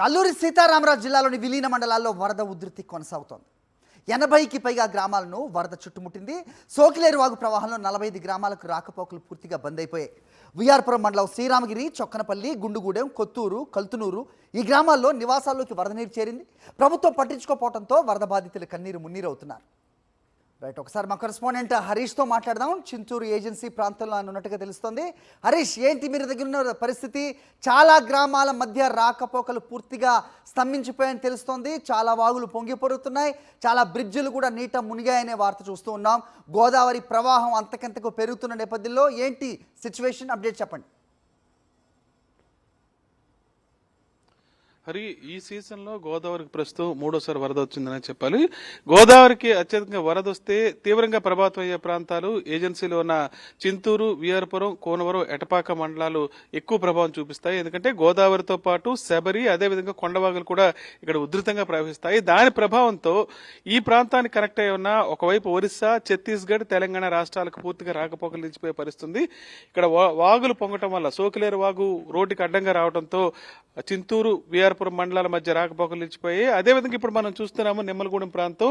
అల్లూరి సీతారామరాజు జిల్లాలోని విలీన మండలాల్లో వరద ఉధృతి కొనసాగుతోంది. 80కి పైగా గ్రామాలను వరద చుట్టుముట్టింది. సోకిలేరు వాగు ప్రవాహంలో 45 గ్రామాలకు రాకపోకలు పూర్తిగా బంద్ అయిపోయాయి. విఆర్పురం మండలం శ్రీరామగిరి, చొక్కనపల్లి, గుండుగూడెం, కొత్తూరు, కల్తునూరు ఈ గ్రామాల్లో నివాసాల్లోకి వరద నీరు చేరింది. ప్రభుత్వం పట్టించుకోకపోవడంతో వరద బాధితులు కన్నీరు మున్నీరవుతున్నారు. రైట్, ఒకసారి మా కరెస్పాండెంట్ హరీష్తో మాట్లాడదాం. చింతూరు ఏజెన్సీ ప్రాంతంలో ఉన్నట్టుగా తెలుస్తోంది. హరీష్, ఏంటి మీరు దగ్గర ఉన్న పరిస్థితి? చాలా గ్రామాల మధ్య రాకపోకలు పూర్తిగా స్తంభించిపోయాయని తెలుస్తోంది. చాలా వాగులు పొంగి పొరుగుతున్నాయి, చాలా బ్రిడ్జిలు కూడా నీట మునిగాయనే వార్త చూస్తూ ఉన్నాం. గోదావరి ప్రవాహం అంతకంతకు పెరుగుతున్న నేపథ్యంలో ఏంటి సిచ్యువేషన్? అప్డేట్ చెప్పండి. హరి, ఈ సీజన్లో గోదావరికి ప్రస్తుతం మూడోసారి వరద వచ్చిందని చెప్పాలి. గోదావరికి అత్యధికంగా వరద వస్తే తీవ్రంగా ప్రభావితం అయ్యే ప్రాంతాలు ఏజెన్సీలో ఉన్న చింతూరు, విఆర్పురం, కోనవరం, ఎటపాక మండలాలు ఎక్కువ ప్రభావం చూపిస్తాయి. ఎందుకంటే గోదావరితో పాటు శబరి, అదేవిధంగా కొండవాగులు కూడా ఇక్కడ ఉధృతంగా ప్రవహిస్తాయి. దాని ప్రభావంతో ఈ ప్రాంతానికి కనెక్ట్ అయి ఉన్న ఒకవైపు ఒరిస్సా, ఛత్తీస్గఢ్, తెలంగాణ రాష్ట్రాలకు పూర్తిగా రాకపోకలు నిలిచిపోయే పరిస్థితుంది. ఇక్కడ వాగులు పొంగటం వల్ల సోకిలేరు వాగు రోడ్డుకి అడ్డంగా రావడంతో చింతూరు, విఆర్పురం మండలాల మధ్య రాకపోకలు నిలిచిపోయాయి. అదేవిధంగా ఇప్పుడు మనం చూస్తున్నాము నిమ్మలగూడెం ప్రాంతం.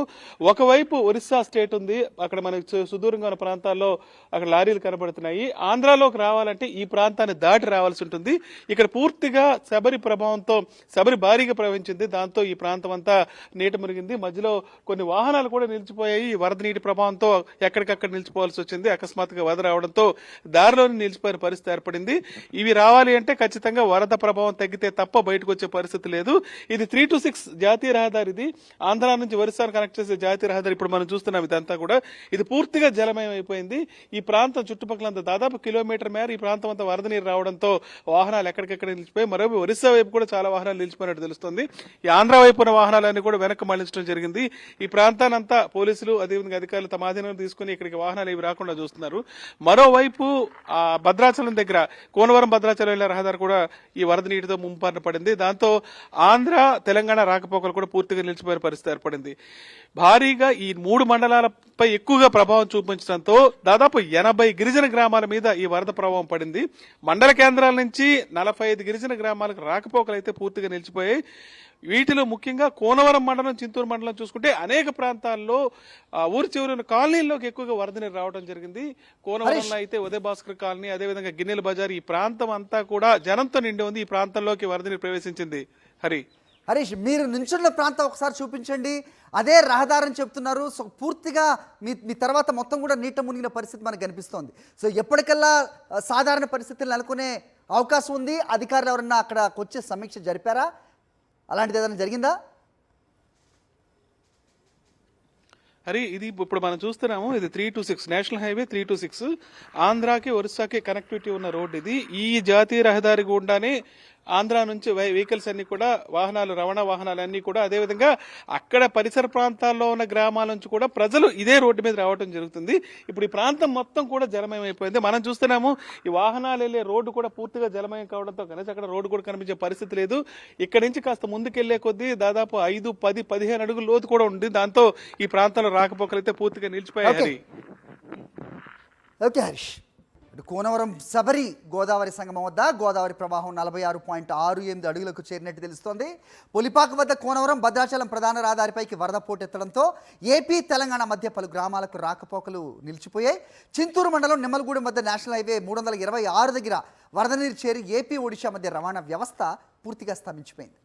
ఒకవైపు ఒరిస్సా స్టేట్ ఉంది, అక్కడ మనకి సుదూరంగా ఉన్న ప్రాంతాల్లో అక్కడ లారీలు కనబడుతున్నాయి. ఆంధ్రాలోకి రావాలంటే ఈ ప్రాంతాన్ని దాటి రావాల్సి ఉంటుంది. ఇక్కడ పూర్తిగా శబరి ప్రభావంతో శబరి భారీగా ప్రవహించింది. దాంతో ఈ ప్రాంతం అంతా నీట మునిగింది. మధ్యలో కొన్ని వాహనాలు కూడా నిలిచిపోయాయి. ఈ వరద నీటి ప్రభావంతో ఎక్కడికక్కడ నిలిచిపోవాల్సి వచ్చింది. అకస్మాత్తుగా వరద రావడంతో దారిలోనే నిలిచిపోయిన పరిస్థితి ఏర్పడింది. ఇవి రావాలి అంటే ఖచ్చితంగా వరద ప్రభావం తగ్గితే తప్ప బయటకు వచ్చే పరిస్థితి లేదు. ఇది 326 జాతీయ రహదారి. ఇది ఆంధ్ర నుంచి ఒరిస్సాను కనెక్ట్ చేసే జాతీయ రహదారి. ఇప్పుడు మనం చూస్తున్నాం ఇదంతా కూడా. ఇది పూర్తిగా జలమయం అయిపోయింది. ఈ ప్రాంతం చుట్టుపక్కలంతా దాదాపు కిలోమీటర్ మేర ఈ ప్రాంతం అంతా వరద నీరు రావడంతో వాహనాలు ఎక్కడికెక్కడ నిలిచిపోయి, మరోవైపు ఒరిస్సా వైపు కూడా చాలా వాహనాలు నిలిచిపోయినట్టు తెలుస్తుంది. ఈ ఆంధ్ర వైపు ఉన్న వాహనాలన్నీ కూడా వెనక్కి మళ్లించడం జరిగింది. ఈ ప్రాంతానంతా పోలీసులు అదేవిధంగా అధికారులు తమ ఆధీనంలో తీసుకుని ఇక్కడికి వాహనాలు ఇవి రాకుండా చూస్తున్నారు. మరోవైపు భద్రాచలం దగ్గర కోనవరం భద్రాచలం వెళ్లే రహదారి కూడా ఈ వరద నీటితో ముంపారిన పడింది. దాంతో ఆంధ్ర, తెలంగాణ రాకపోకలు కూడా పూర్తిగా నిలిచిపోయిన పరిస్థితి ఏర్పడింది. భారీగా ఈ 3 మండలాలపై ఎక్కువగా ప్రభావం చూపించడంతో దాదాపు 80 గిరిజన గ్రామాల మీద ఈ వరద ప్రభావం పడింది. మండల కేంద్రాల నుంచి 45 గిరిజన గ్రామాలకు రాకపోకలు అయితే పూర్తిగా నిలిచిపోయాయి. వీటిలో ముఖ్యంగా కోనవరం మండలం, చింతూరు మండలం చూసుకుంటే అనేక ప్రాంతాల్లో ఊరి చివరి కాలనీల్లోకి ఎక్కువగా వరద నీరు రావడం జరిగింది. కోనవరంలో అయితే ఉదయ భాస్కర్ కాలనీ, అదేవిధంగా గిన్నెల బజార్, ఈ ప్రాంతం అంతా కూడా జనంతో నిండి ఉంది. ఈ ప్రాంతంలోకి వరద నీరు ప్రవేశించింది. హరీష్, మీరు నించున్న ప్రాంతం ఒకసారి చూపించండి. అదే రహదారని చెప్తున్నారు. సో పూర్తిగా మీ తర్వాత మొత్తం కూడా నీట మునిగిన పరిస్థితి మనకు కనిపిస్తోంది. సో ఎప్పటికల్లా సాధారణ పరిస్థితులు నెలకొనే అవకాశం ఉంది? అధికారులు ఎవరన్నా అక్కడికి వచ్చే సమీక్ష జరిపారా? అలాంటిది ఏదైనా జరిగిందా? హరి, ఇది ఇప్పుడు మనం చూస్తున్నాము. ఇది 326 నేషనల్ హైవే 326 ఆంధ్రాకి ఒరిస్సాకి కనెక్టివిటీ ఉన్న రోడ్. ఇది ఈ జాతీయ రహదారి గుండానే ఆంధ్ర నుంచి వెహికల్స్ అన్ని కూడా రవాణా వాహనాలు అన్ని కూడా, అదేవిధంగా అక్కడ పరిసర ప్రాంతాల్లో ఉన్న గ్రామాల నుంచి కూడా ప్రజలు ఇదే రోడ్డు మీద రావడం జరుగుతుంది. ఇప్పుడు ఈ ప్రాంతం మొత్తం కూడా జలమయం అయిపోయింది. మనం చూస్తున్నాము ఈ వాహనాలు వెళ్లే రోడ్డు కూడా పూర్తిగా జలమయం కావడంతో కనీసం అక్కడ రోడ్డు కూడా కనిపించే పరిస్థితి లేదు. ఇక్కడి నుంచి కాస్త ముందుకెళ్లే కొద్దీ దాదాపు 5, 10, 15 అడుగుల లోతు కూడా ఉంది. దాంతో ఈ ప్రాంతంలో రాకపోకలు అయితే పూర్తిగా నిలిచిపోయాయి. ఓకే హరీష్, కోనవరం శబరి గోదావరి సంగమం వద్ద గోదావరి ప్రవాహం 46.68 అడుగులకు చేరినట్టు తెలుస్తోంది. పులిపాక వద్ద కోనవరం, భద్రాచలం ప్రధాన రహదారిపైకి వరద పోటెత్తడంతో ఏపీ, తెలంగాణ మధ్య పలు గ్రామాలకు రాకపోకలు నిలిచిపోయాయి. చింతూరు మండలం నిమ్మలగూడెం వద్ద నేషనల్ హైవే 326 దగ్గర వరద నీరు చేరి ఏపీ, ఒడిశా మధ్య రవాణా వ్యవస్థ పూర్తిగా స్తంభించిపోయింది.